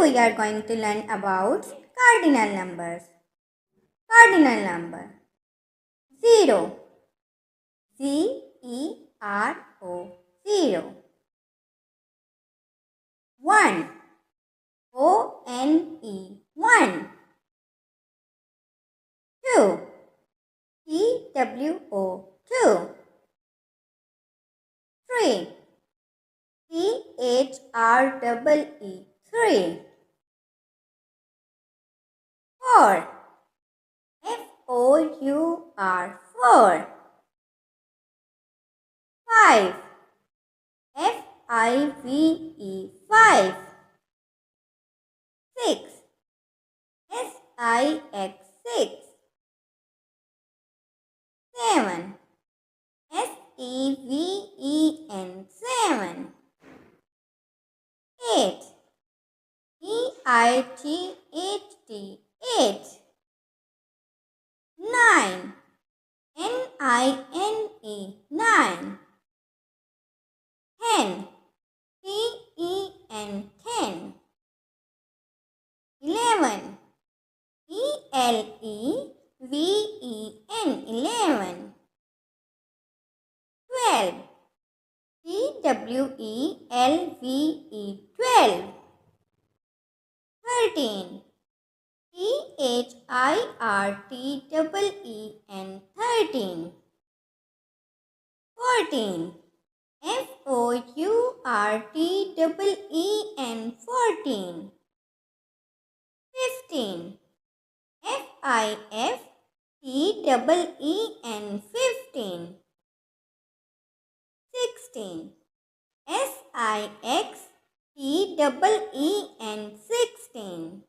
Today we are going to learn about cardinal numbers. Cardinal number 0, Z-E-R-O, 0. 1, O-N-E, 1. 2, T-W-O, 2. 3, C-H-R-E-E, 3. 4, F-O-U-R, 4. 5, F-I-V-E, 5. 6, S-I-X, 6. 7, S-E-V-E-N, 7. 8, E-I-G-H-T, 8. 9, N-I-N-E, 9. 10, T-E-N, 10. 11, E-L-E-V-E-N, 11. 12, T-W-E-L-V-E, 12. 13, T-H-I-R-T-E-E-N, 13. 14, F-O-U-R-T-E-E-N, 14. 15, F-I-F-T-E-E-N, 15. 16, S-I-X-T-E-E-N, 16.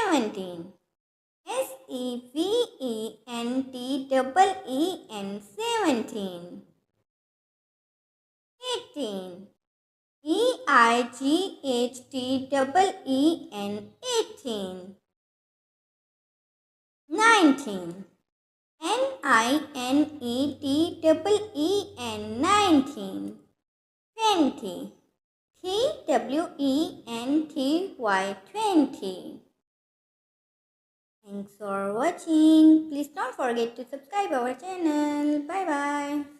17, S-E-V-E-N-T-E-E-N, 17. 18, E-I-G-H-T-E-E-N, 18. 19, N-I-N-E-T-E-E-N, 19. 20, T-W-E-N-T-Y, 20. Thanks for watching. Please don't forget to subscribe our channel. Bye bye.